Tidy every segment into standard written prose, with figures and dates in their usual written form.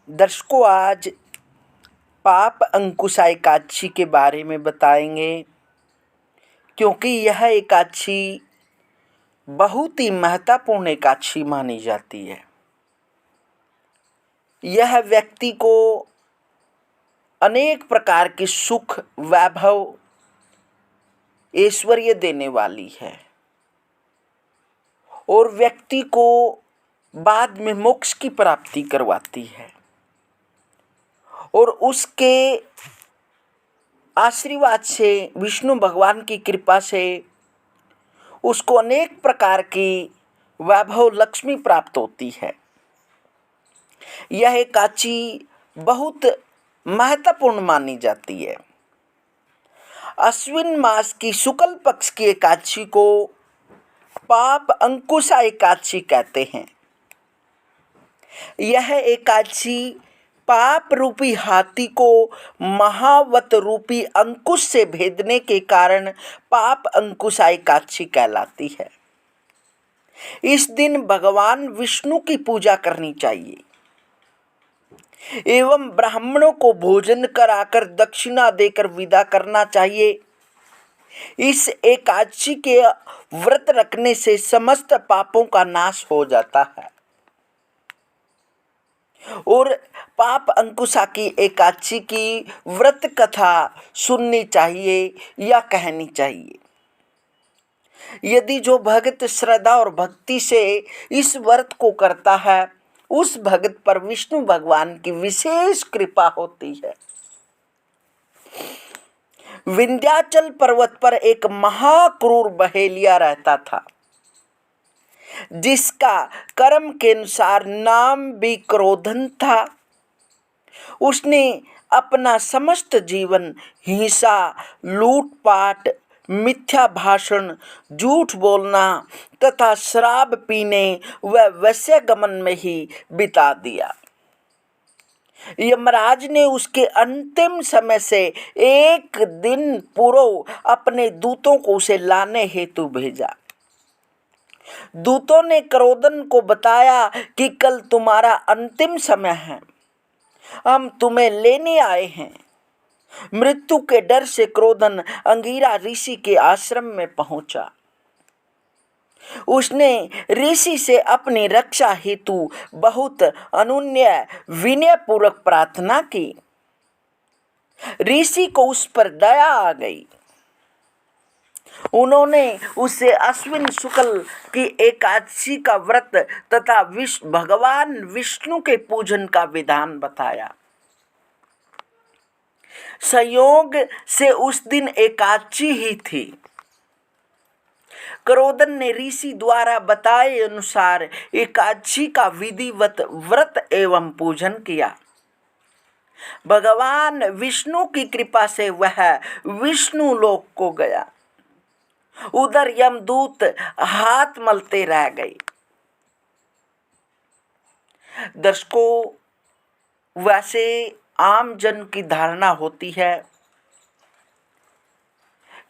दर्शकों, आज पाप अंकुशा एकादशी के बारे में बताएंगे, क्योंकि यह एकादशी बहुत ही महत्वपूर्ण एकादशी मानी जाती है। यह व्यक्ति को अनेक प्रकार के सुख, वैभव, ऐश्वर्य देने वाली है और व्यक्ति को बाद में मोक्ष की प्राप्ति करवाती है और उसके आशीर्वाद से, विष्णु भगवान की कृपा से उसको अनेक प्रकार की वैभव लक्ष्मी प्राप्त होती है। यह एकादशी बहुत महत्वपूर्ण मानी जाती है। अश्विन मास की शुक्ल पक्ष की एकादशी को पाप अंकुशा एकादशी कहते हैं। यह एकादशी पाप रूपी हाथी को महावत रूपी अंकुश से भेदने के कारण पाप अंकुशा एकादशी कहलाती है। इस दिन भगवान विष्णु की पूजा करनी चाहिए एवं ब्राह्मणों को भोजन कराकर दक्षिणा देकर विदा करना चाहिए। इस एकादशी के व्रत रखने से समस्त पापों का नाश हो जाता है और पाप अंकुशा की एकादशी की व्रत कथा सुननी चाहिए या कहनी चाहिए। यदि जो भक्त श्रद्धा और भक्ति से इस व्रत को करता है, उस भक्त पर विष्णु भगवान की विशेष कृपा होती है। विंध्याचल पर्वत पर एक महाक्रूर बहेलिया रहता था, जिसका कर्म के अनुसार नाम भी क्रोधन था। उसने अपना समस्त जीवन हिंसा, लूटपाट, मिथ्या भाषण, झूठ बोलना तथा शराब पीने व वैश्यगमन में ही बिता दिया। यमराज ने उसके अंतिम समय से एक दिन पूर्व अपने दूतों को उसे लाने हेतु भेजा। दूतों ने क्रोधन को बताया कि कल तुम्हारा अंतिम समय है, हम तुम्हें लेने आए हैं। मृत्यु के डर से क्रोधन अंगिरा ऋषि के आश्रम में पहुंचा। उसने ऋषि से अपनी रक्षा हेतु बहुत अनुन्य विनय पूर्वक प्रार्थना की। ऋषि को उस पर दया आ गई। उन्होंने उसे अश्विन शुक्ल की एकादशी का व्रत तथा भगवान विष्णु के पूजन का विधान बताया। संयोग से उस दिन एकादशी ही थी। क्रोधन ने ऋषि द्वारा बताए अनुसार एकादशी का विधिवत व्रत एवं पूजन किया। भगवान विष्णु की कृपा से वह विष्णु लोक को गया। उधर यमदूत हाथ मलते रह गए। दर्शकों, वैसे आम जन की धारणा होती है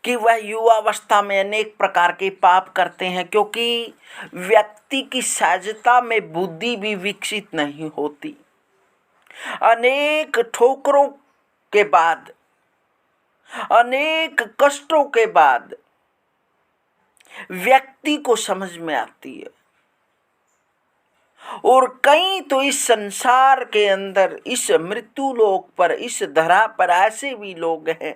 कि वह युवावस्था में अनेक प्रकार के पाप करते हैं, क्योंकि व्यक्ति की सहजता में बुद्धि भी विकसित नहीं होती। अनेक ठोकरों के बाद, अनेक कष्टों के बाद व्यक्ति को समझ में आती है। और कई तो इस संसार के अंदर, इस मृत्यु लोक पर, इस धरा पर ऐसे भी लोग हैं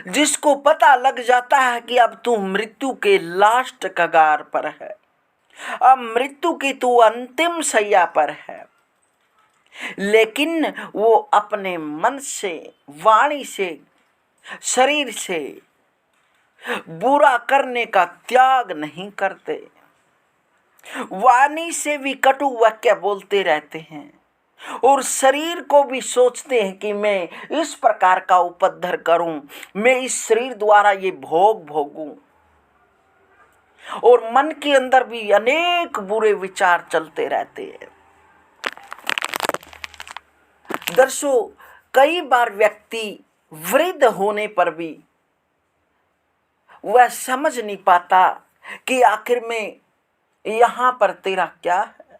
जिसको पता लग जाता है कि अब तू मृत्यु के लास्ट कगार पर है, अब मृत्यु की तू अंतिम शैया पर है, लेकिन वो अपने मन से, वाणी से, शरीर से बुरा करने का त्याग नहीं करते। वाणी से भी कटु वाक्य बोलते रहते हैं और शरीर को भी सोचते हैं कि मैं इस प्रकार का उपद्रव करूं, मैं इस शरीर द्वारा ये भोग भोगूं, और मन के अंदर भी अनेक बुरे विचार चलते रहते हैं। दर्शकों, कई बार व्यक्ति वृद्ध होने पर भी वह समझ नहीं पाता कि आखिर में यहाँ पर तेरा क्या है।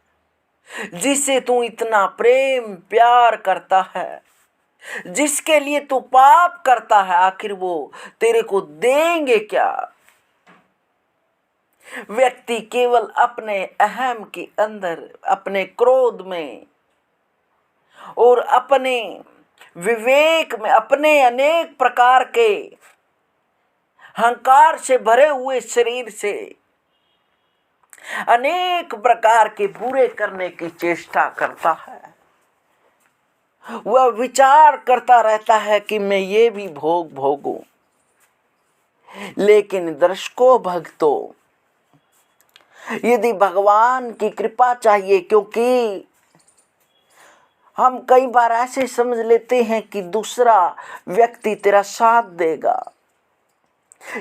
जिसे तू इतना प्रेम प्यार करता है, जिसके लिए तू पाप करता है, आखिर वो तेरे को देंगे क्या? व्यक्ति केवल अपने अहम के अंदर, अपने क्रोध में और अपने विवेक में, अपने अनेक प्रकार के अहंकार से भरे हुए शरीर से अनेक प्रकार के बुरे करने की चेष्टा करता है। वह विचार करता रहता है कि मैं ये भी भोगूं। लेकिन दर्शकों, भक्तों, यदि भगवान की कृपा चाहिए, क्योंकि हम कई बार ऐसे समझ लेते हैं कि दूसरा व्यक्ति तेरा साथ देगा,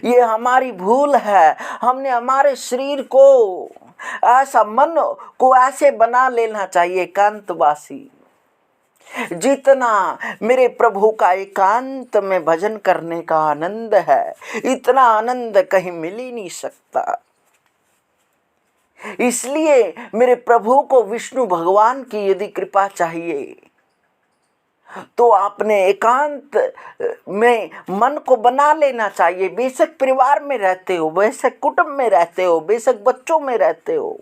ये हमारी भूल है। हमने हमारे शरीर को ऐसा, मन को ऐसे बना लेना चाहिए एकांतवासी। जितना मेरे प्रभु का एकांत में भजन करने का आनंद है, इतना आनंद कहीं मिल ही नहीं सकता। इसलिए मेरे प्रभु को, विष्णु भगवान की यदि कृपा चाहिए तो आपने एकांत में मन को बना लेना चाहिए। बेशक परिवार में रहते हो, बेशक कुटुंब में रहते हो, बेशक बच्चों में रहते हो,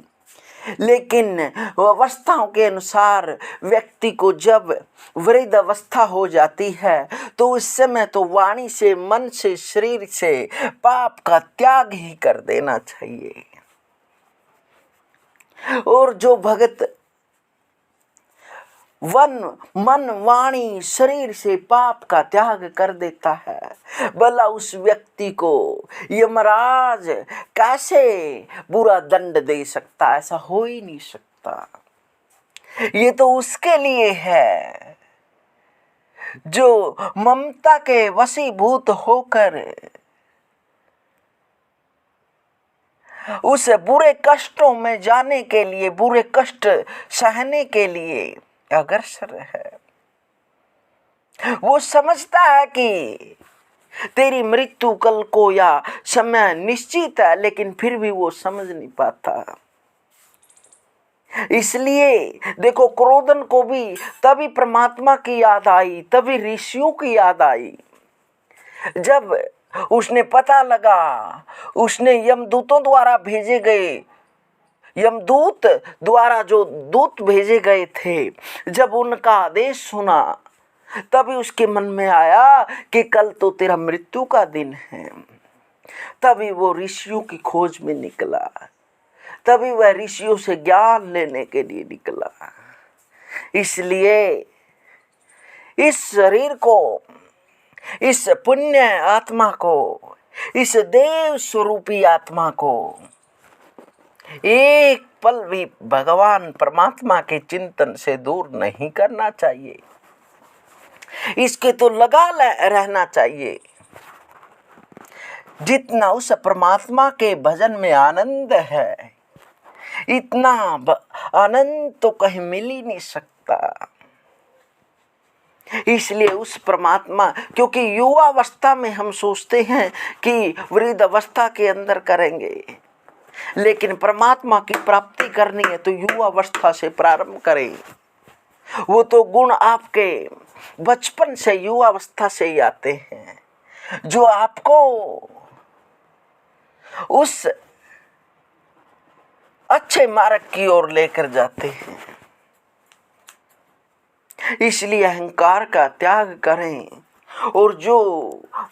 लेकिन अवस्थाओं के अनुसार व्यक्ति को जब वृद्ध अवस्था हो जाती है तो उस समय तो वाणी से, मन से, शरीर से पाप का त्याग ही कर देना चाहिए। और जो भगत मन, वाणी, शरीर से पाप का त्याग कर देता है, भला उस व्यक्ति को यमराज कैसे बुरा दंड दे सकता? ऐसा हो ही नहीं सकता। ये तो उसके लिए है जो ममता के वशीभूत होकर उस बुरे कष्टों में जाने के लिए, बुरे कष्ट सहने के लिए अग्रसर है। वो समझता है कि तेरी मृत्यु कल को या समय निश्चित है, लेकिन फिर भी वो समझ नहीं पाता। इसलिए देखो, क्रोधन को भी तभी परमात्मा की याद आई, तभी ऋषियों की याद आई, जब उसने पता लगा, उसने यमदूतों द्वारा भेजे गए, यमदूत द्वारा जो दूत भेजे गए थे, जब उनका आदेश सुना, तभी उसके मन में आया कि कल तो तेरा मृत्यु का दिन है। तभी वो ऋषियों की खोज में निकला, तभी वह ऋषियों से ज्ञान लेने के लिए निकला। इसलिए इस शरीर को, इस पुण्य आत्मा को, इस देव स्वरूपी आत्मा को एक पल भी भगवान परमात्मा के चिंतन से दूर नहीं करना चाहिए। इसके तो लगा रहना चाहिए। जितना उस परमात्मा के भजन में आनंद है, इतना आनंद तो कहीं मिल ही नहीं सकता। इसलिए उस परमात्मा, क्योंकि युवा अवस्था में हम सोचते हैं कि वृद्ध अवस्था के अंदर करेंगे, लेकिन परमात्मा की प्राप्ति करनी है तो युवा अवस्था से प्रारंभ करें। वो तो गुण आपके बचपन से, युवा अवस्था से ही आते हैं, जो आपको उस अच्छे मार्ग की ओर लेकर जाते हैं। इसलिए अहंकार का त्याग करें, और जो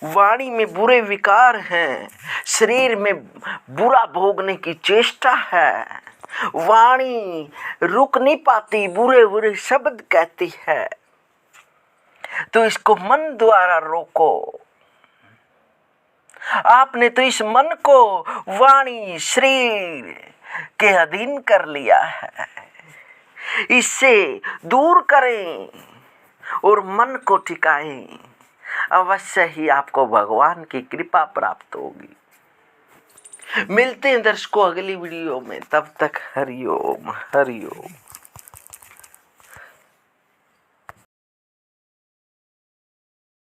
वाणी में बुरे विकार हैं, शरीर में बुरा भोगने की चेष्टा है, वाणी रुक नहीं पाती, बुरे बुरे शब्द कहती है, तो इसको मन द्वारा रोको। आपने तो इस मन को वाणी, शरीर के अधीन कर लिया है। इससे दूर करें और मन को टिकाएं, अवश्य ही आपको भगवान की कृपा प्राप्त होगी। मिलते हैं दर्शकों अगली वीडियो में, तब तक हरि ओम, हरि ओम।